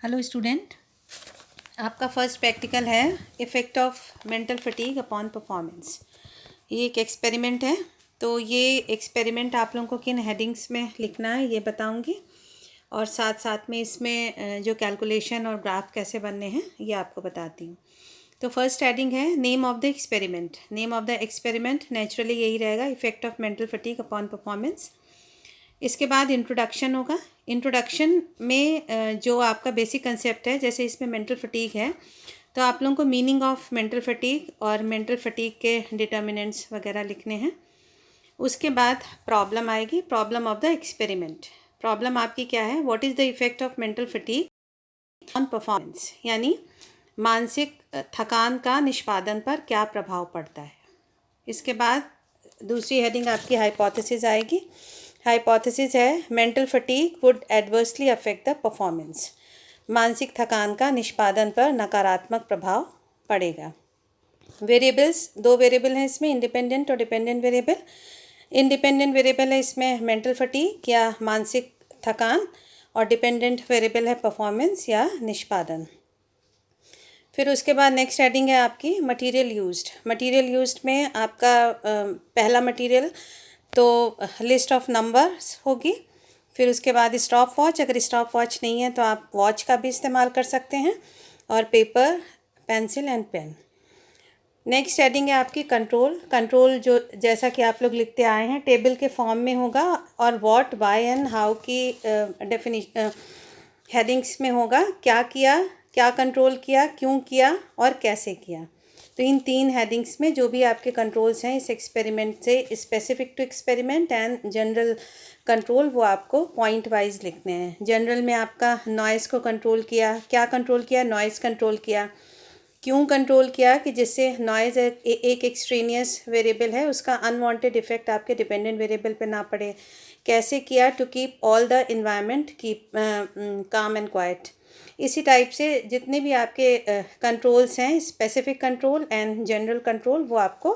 Hello student, आपका first practical है effect of mental fatigue upon performance. ये एक एक्सपेरिमेंट है, तो ये एक्सपेरिमेंट आप लोगों को किन हेडिंग्स में लिखना है ये बताऊंगी, और साथ साथ में इसमें जो कैलकुलेशन और ग्राफ कैसे बनने हैं ये आपको बताती हूँ। तो फर्स्ट हेडिंग है name of the experiment. Name of the experiment naturally यही रहेगा, effect of mental fatigue upon performance. इसके बाद इंट्रोडक्शन होगा। इंट्रोडक्शन में जो आपका बेसिक कंसेप्ट है, जैसे इसमें मेंटल फटीग है तो आप लोगों को मीनिंग ऑफ मेंटल फटीग और मेंटल फटीग के डिटर्मिनेंट्स वगैरह लिखने हैं। उसके बाद प्रॉब्लम आएगी, problem of the experiment. Problem आपकी क्या है, what is the effect of mental fatigue on performance, यानी मानसिक थकान का निष्पादन पर क्या प्रभाव पड़ता है। इसके बाद दूसरी हेडिंग आपकी हाइपोथेसिस आएगी। हाइपोथेसिस है mental fatigue would adversely affect the performance, मानसिक थकान का निष्पादन पर नकारात्मक प्रभाव पड़ेगा। वेरिएबल्स, दो वेरिएबल हैं इसमें, इंडिपेंडेंट और डिपेंडेंट वेरिएबल। इंडिपेंडेंट वेरिएबल है इसमें मेंटल फटीग या मानसिक थकान, और डिपेंडेंट वेरिएबल है परफॉर्मेंस या निष्पादन। फिर उसके बाद नेक्स्ट हेडिंग है आपकी मटेरियल यूज्ड। मटेरियल यूज्ड में आपका पहला मटेरियल तो लिस्ट ऑफ नंबर्स होगी। फिर उसके बाद स्टॉप वॉच, अगर स्टॉप वॉच नहीं है तो आप वॉच का भी इस्तेमाल कर सकते हैं, और paper, pencil and pen. Next heading है आपकी कंट्रोल। कंट्रोल जो जैसा कि आप लोग लिखते आए हैं टेबल के फॉर्म में होगा, और व्हाट, वाई एंड हाउ की डेफिनेशन हेडिंग्स में होगा। क्या किया, क्या कंट्रोल किया, क्यों किया और कैसे किया। तो इन तीन हेडिंग्स में जो भी आपके कंट्रोल्स हैं इस एक्सपेरिमेंट से, specific to experiment and general control, वो आपको पॉइंट वाइज लिखने हैं। जनरल में आपका नॉइज़ को कंट्रोल किया, क्या कंट्रोल किया, नॉइज़ कंट्रोल किया। क्यों कंट्रोल किया, कि जिससे नॉइज़ एक एक्सट्रेनियस वेरिएबल है, उसका अनवांटेड इफेक्ट आपके डिपेंडेंट वेरिएबल पे ना पड़े। कैसे किया, to keep all the environment keep calm and quiet. इसी टाइप से जितने भी आपके कंट्रोल्स हैं, specific control and general control, वो आपको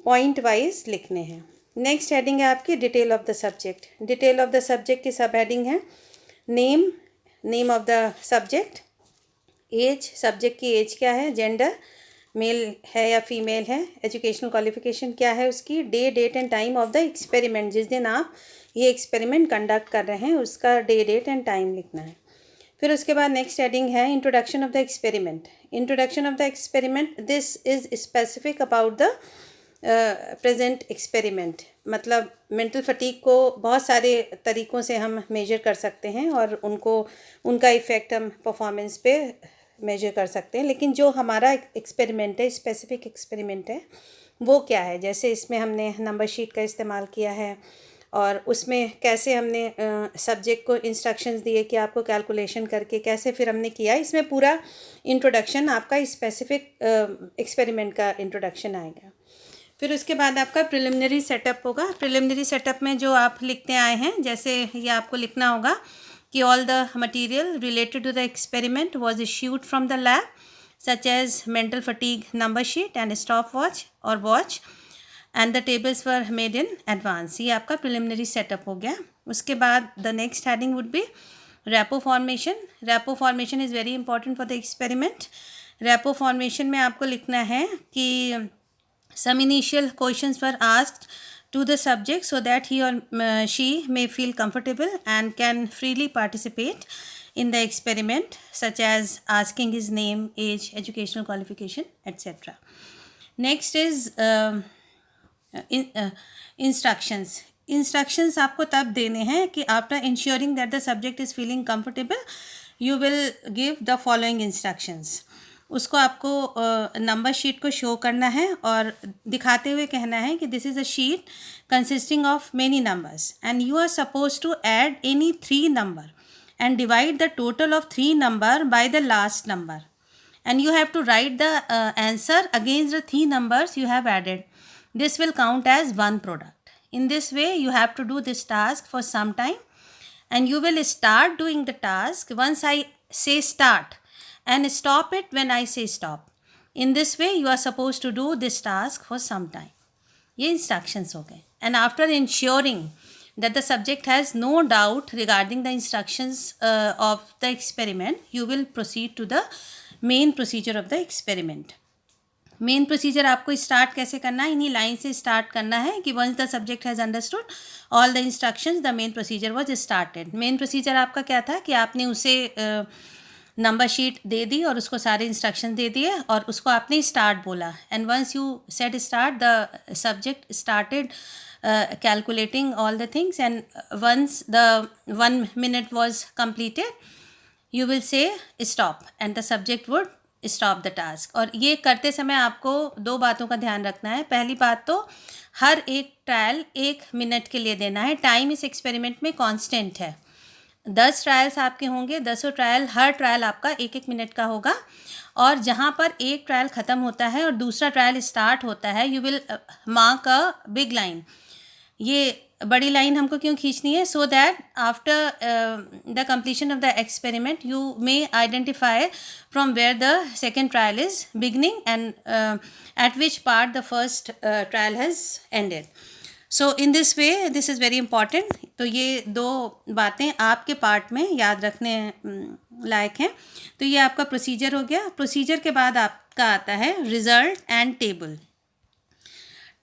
पॉइंट वाइज लिखने हैं। नेक्स्ट हेडिंग है आपकी detail of the subject. Detail of the subject की सब हेडिंग है name, name of the subject, age, subject की एज क्या है, जेंडर, मेल है या फीमेल है, एजुकेशनल क्वालिफिकेशन क्या है उसकी, day, date and time of the experiment, जिस दिन आप ये एक्सपेरिमेंट कंडक्ट कर रहे हैं उसका डे, डेट एंड टाइम लिखना है। फिर उसके बाद नेक्स्ट हेडिंग है introduction of the experiment. Introduction of the experiment, this is specific about the present experiment. मतलब मेंटल फटीग को बहुत सारे तरीक़ों से हम मेजर कर सकते हैं, और उनका इफ़ेक्ट हम परफॉर्मेंस पे मेजर कर सकते हैं। लेकिन जो हमारा एक्सपेरिमेंट है, स्पेसिफिक एक्सपेरिमेंट है, वो क्या है। जैसे इसमें हमने नंबर शीट का इस्तेमाल किया है, और उसमें कैसे हमने सब्जेक्ट को इंस्ट्रक्शंस दिए कि आपको कैलकुलेशन करके कैसे फिर हमने किया। इसमें पूरा इंट्रोडक्शन आपका स्पेसिफिक एक्सपेरिमेंट का इंट्रोडक्शन आएगा। फिर उसके बाद आपका प्रिलिमिनरी सेटअप होगा। प्रिलिमिनरी सेटअप में जो आप लिखते आए हैं, जैसे ये आपको लिखना होगा कि all the material related to the experiment was issued from the lab, such as mental fatigue number sheet and stop watch और watch, and the tables were made in advance. ये आपका प्रिलिमिनरी सेटअप हो गया। उसके बाद the next heading would be rapport formation. Rapport formation is very important for the experiment. Rapport formation में आपको लिखना है कि some initial questions were asked to the subject so that he or she may feel comfortable and can freely participate in the experiment, such as asking his name, age, educational qualification, etc. Next is instructions. Instructions आपको तब देने हैं कि after ensuring that the subject is feeling comfortable, you will give the following instructions. उसको आपको number sheet को show करना है और दिखाते हुए कहना है कि this is a sheet consisting of many numbers and you are suppose to add any 3 number and divide the total of 3 number by the last number, and you have to write the answer against the 3 numbers you have added. This will count as one product. In this way you have to do this task for some time, and you will start doing the task once I say start and stop it when I say stop. In this way you are supposed to do this task for some time. ये instructions हो गए. And after ensuring that the subject has no doubt regarding the instructions of the experiment, you will proceed to the main procedure of the experiment. Main procedure आपको start कैसे करना है, इन्हीं line से start करना है कि once the subject has understood all the instructions the main procedure was started. Main procedure आपका क्या था कि आपने उसे नंबर शीट दे दी और उसको सारे इंस्ट्रक्शन दे दिए और उसको आपने स्टार्ट बोला. And once you said start, the subject started calculating all the things, and once the 1 minute was completed, you will say stop and the subject would stop the task. और ये करते समय आपको 2 बातों का ध्यान रखना है. पहली बात तो हर एक ट्रायल 1 मिनट के लिए देना है. टाइम इस एक्सपेरिमेंट में कांस्टेंट है. 10 ट्रायल्स आपके होंगे, 10 ट्रायल, हर ट्रायल आपका 1-1 मिनट का होगा. और जहाँ पर एक ट्रायल ख़त्म होता है और दूसरा ट्रायल स्टार्ट होता है, you will mark a big line. ये बड़ी लाइन हमको क्यों खींचनी है? So that after the completion of the experiment you may identify from where the second trial is beginning and at which part the first trial has ended. So in this way this is very important. तो ये 2 बातें आपके part में याद रखने लायक हैं. तो ये आपका प्रोसीजर हो गया. प्रोसीजर के बाद आपका आता है रिजल्ट एंड टेबल.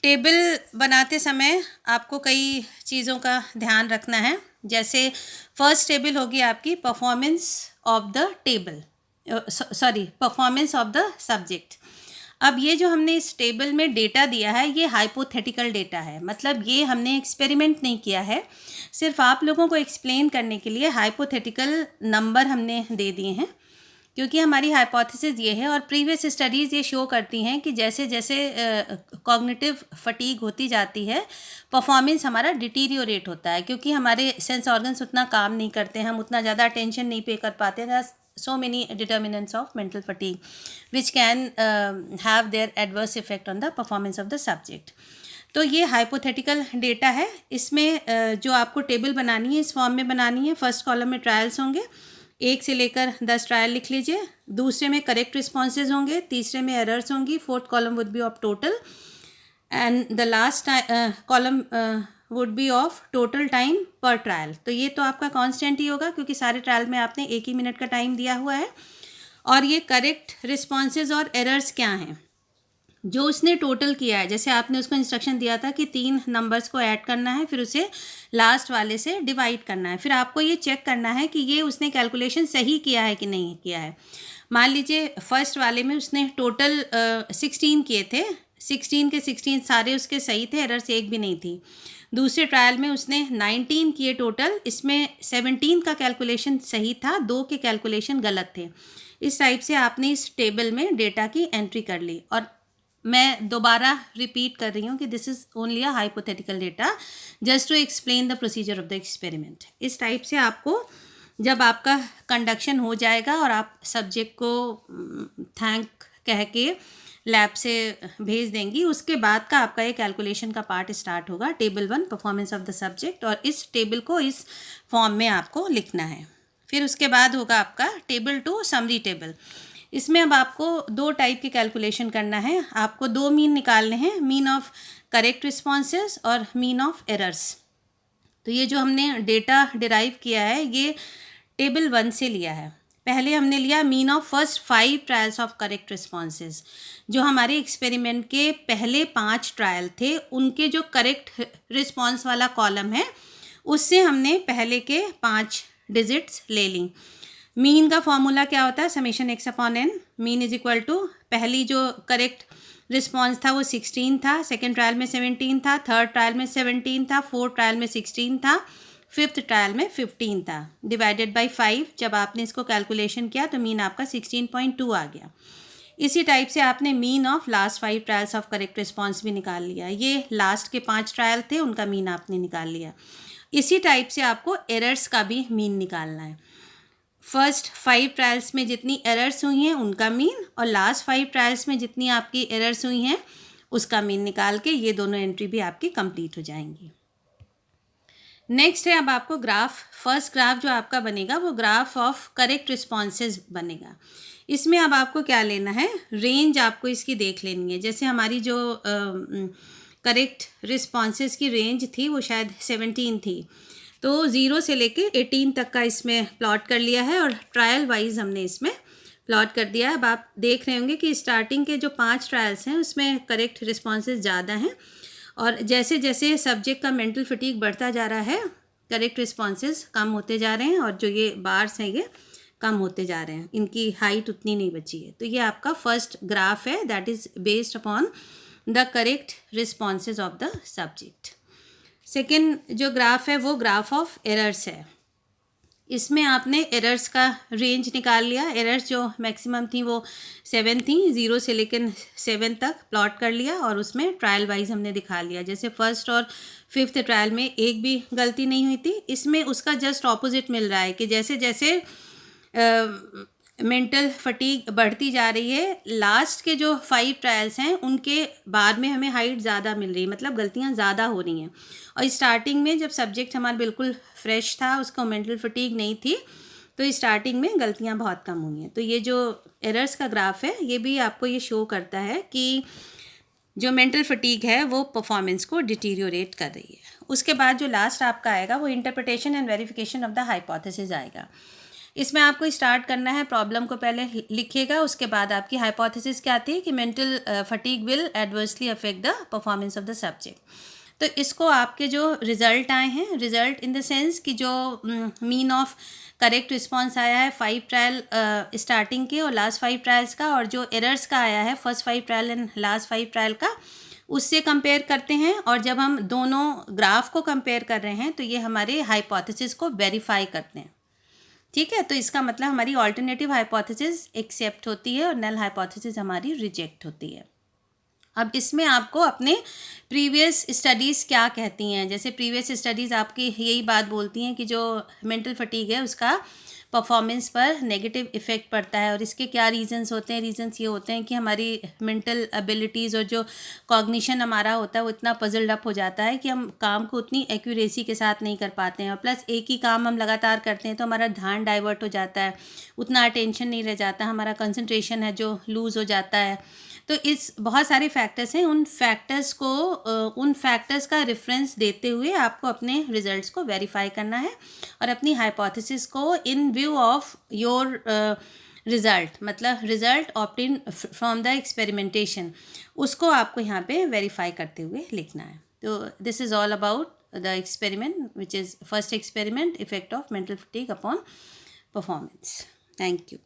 टेबल बनाते समय आपको कई चीज़ों का ध्यान रखना है. जैसे फर्स्ट टेबल होगी आपकी performance of the table, sorry performance of the subject. अब ये जो हमने इस टेबल में डेटा दिया है ये हाइपोथेटिकल डेटा है. मतलब ये हमने एक्सपेरिमेंट नहीं किया है, सिर्फ आप लोगों को एक्सप्लेन करने के लिए हाइपोथेटिकल नंबर हमने दे दिए हैं. क्योंकि हमारी हाइपोथेसिस ये है और प्रीवियस स्टडीज़ ये शो करती हैं कि जैसे जैसे कॉग्निटिव फटीग होती जाती है, परफॉर्मेंस हमारा डिटीरियोरेट होता है. क्योंकि हमारे सेंस ऑर्गन्स उतना काम नहीं करते हैं, हम उतना ज़्यादा अटेंशन नहीं पे कर पाते हैं. so many determinants of mental fatigue which can have their adverse effect on the performance of the subject. तो ये हाइपोथेटिकल डेटा है. इसमें जो आपको टेबल बनानी है इस फॉर्म में बनानी है. फर्स्ट कॉलम में ट्रायल्स होंगे, 1 से लेकर 10 ट्रायल लिख लीजिए. दूसरे में करेक्ट रिस्पॉन्सेज होंगे, तीसरे में एरर्स होंगी. Fourth column would be of total and the last column would be of total time पर ट्रायल. तो ये तो आपका कांस्टेंट ही होगा क्योंकि सारे ट्रायल में आपने 1 ही मिनट का टाइम दिया हुआ है. और ये करेक्ट रिस्पॉन्सेज और एरर्स क्या हैं जो उसने टोटल किया है. जैसे आपने उसको इंस्ट्रक्शन दिया था कि 3 नंबर्स को ऐड करना है, फिर उसे लास्ट वाले से डिवाइड करना है. फिर आपको ये चेक करना है कि ये उसने कैलकुलेशन सही किया है कि नहीं किया है. मान लीजिए फर्स्ट वाले में उसने टोटल 16 किए थे, 16 के 16 सारे उसके सही थे, एरर्स एक भी नहीं थी. दूसरे ट्रायल में उसने 19 किए टोटल, इसमें 17 का कैलकुलेशन सही था, 2 के कैलकुलेशन गलत थे. इस टाइप से आपने इस टेबल में डेटा की एंट्री कर ली. और मैं दोबारा रिपीट कर रही हूँ कि this is only a hypothetical data just to explain the procedure of the experiment. इस टाइप से आपको जब आपका कंडक्शन हो जाएगा और आप सब्जेक्ट को थैंक कह के लैब से भेज देंगी, उसके बाद का आपका ये कैलकुलेशन का पार्ट स्टार्ट होगा. Table 1 performance of the subject, और इस टेबल को इस फॉर्म में आपको लिखना है. फिर उसके बाद होगा आपका टेबल 2 समरी टेबल. इसमें अब आपको 2 टाइप की कैलकुलेशन करना है. आपको 2 मीन निकालने हैं, मीन ऑफ करेक्ट रिस्पॉन्सेज और मीन ऑफ एरर्स. तो ये जो हमने डेटा डिराइव किया है ये टेबल 1 से लिया है. पहले हमने लिया mean of first 5 trials of correct responses. जो हमारे एक्सपेरिमेंट के पहले 5 ट्रायल थे उनके जो करेक्ट रिस्पॉन्स वाला कॉलम है उससे हमने पहले के 5 डिजिट्स ले ली. मीन का फॉर्मूला क्या होता है? Summation X upon N. Mean is equal to पहली जो करेक्ट रिस्पॉन्स था वो 16 था, सेकेंड ट्रायल में 17 था, थर्ड ट्रायल में 17 था, फोर्थ ट्रायल में 16 था, फिफ्थ ट्रायल में 15 था, डिवाइडेड बाय 5. जब आपने इसको कैलकुलेशन किया तो मीन आपका 16.2 आ गया. इसी टाइप से आपने mean of last 5 trials of correct response भी निकाल लिया. ये लास्ट के 5 ट्रायल थे, उनका मीन आपने निकाल लिया. इसी टाइप से आपको एरर्स का भी मीन निकालना है. फर्स्ट 5 ट्रायल्स में जितनी एरर्स हुई हैं उनका मीन और लास्ट 5 ट्रायल्स में जितनी आपकी एरर्स हुई हैं उसका मीन निकाल के ये दोनों एंट्री भी आपकी कंप्लीट हो जाएंगी. नेक्स्ट है अब आपको ग्राफ. फर्स्ट ग्राफ जो आपका बनेगा वो ग्राफ ऑफ करेक्ट रिस्पॉन्सेज बनेगा. इसमें अब आपको क्या लेना है? रेंज आपको इसकी देख लेनी है. जैसे हमारी जो करेक्ट रिस्पॉन्सेज की रेंज थी वो शायद 17 थी। तो 0 से लेके 18 तक का इसमें प्लॉट कर लिया है और ट्रायल वाइज हमने इसमें प्लॉट कर दिया है। अब आप देख रहे होंगे कि स्टार्टिंग के जो 5 ट्रायल्स हैं उसमें करेक्ट रिस्पॉन्सेज ज़्यादा हैं और जैसे जैसे सब्जेक्ट का मेंटल फटीग बढ़ता जा रहा है करेक्ट रिस्पॉन्सेज कम होते जा रहे हैं और जो ये बार्स हैं ये कम होते जा रहे हैं, इनकी हाइट उतनी नहीं बची है। तो ये आपका फर्स्ट ग्राफ है that is based upon the correct responses of the subject. Second जो ग्राफ है वो ग्राफ ऑफ एरर्स है। इसमें आपने एरर्स का रेंज निकाल लिया। एरर्स जो मैक्सिमम थी वो 7 थी, 0 से लेकर 7 तक प्लॉट कर लिया और उसमें ट्रायल वाइज हमने दिखा लिया। जैसे फर्स्ट और फिफ्थ ट्रायल में एक भी गलती नहीं हुई थी, इसमें उसका जस्ट ऑपोजिट मिल रहा है कि जैसे जैसे मेंटल फटीग बढ़ती जा रही है, लास्ट के जो 5 ट्रायल्स हैं उनके बाद में हमें हाइट ज़्यादा मिल रही है, मतलब गलतियाँ ज़्यादा हो रही हैं। और स्टार्टिंग में जब सब्जेक्ट हमारा बिल्कुल फ्रेश था, उसको मेंटल फटीग नहीं थी, तो स्टार्टिंग में गलतियाँ बहुत कम हुई हैं। तो ये जो एरर्स का ग्राफ है ये भी आपको ये शो करता है कि जो मेंटल फटीग है वो परफॉर्मेंस को डिटीरियोरेट कर रही है। उसके बाद जो लास्ट आपका आएगा वो interpretation and verification of the hypothesis आएगा। इसमें आपको स्टार्ट करना है, प्रॉब्लम को पहले लिखिएगा, उसके बाद आपकी हाइपोथेसिस क्या थी कि mental fatigue will adversely affect the performance of the subject. तो इसको आपके जो रिज़ल्ट आए हैं, रिज़ल्ट इन द सेंस कि जो मीन ऑफ करेक्ट रिस्पॉन्स आया है 5 ट्रायल स्टार्टिंग के और लास्ट 5 ट्रायल्स का, और जो एरर्स का आया है first 5 trial and last 5 trial का, उससे कंपेयर करते हैं। और जब हम दोनों ग्राफ को कंपेयर कर रहे हैं तो ये हमारे हाइपोथेसिस को वेरीफाई करते हैं। ठीक है, तो इसका मतलब हमारी ऑल्टरनेटिव हाइपोथेसिस एक्सेप्ट होती है और नल हाइपोथेसिस हमारी रिजेक्ट होती है। अब इसमें आपको अपने प्रीवियस स्टडीज़ क्या कहती हैं, जैसे प्रीवियस स्टडीज़ आपकी यही बात बोलती हैं कि जो मेंटल फटीग है उसका परफॉर्मेंस पर नेगेटिव इफ़ेक्ट पड़ता है। और इसके क्या रीजंस होते हैं? रीजंस ये होते हैं कि हमारी मेंटल एबिलिटीज़ और जो कॉग्निशन हमारा होता है वो इतना पजल्ड अप हो जाता है कि हम काम को उतनी एक्यूरेसी के साथ नहीं कर पाते हैं। और प्लस एक ही काम हम लगातार करते हैं तो हमारा ध्यान डाइवर्ट हो जाता है, उतना अटेंशन नहीं रह जाता, हमारा कंसंट्रेशन है जो लूज़ हो जाता है। तो इस बहुत सारे फैक्टर्स हैं, उन फैक्टर्स का रेफरेंस देते हुए आपको अपने रिजल्ट्स को वेरीफाई करना है और अपनी हाइपोथेसिस को in view of your result, मतलब result obtain from the experimentation, उसको आपको यहाँ पे वेरीफाई करते हुए लिखना है। तो this is all about the experiment which is first experiment, effect of mental fatigue upon performance. Thank you.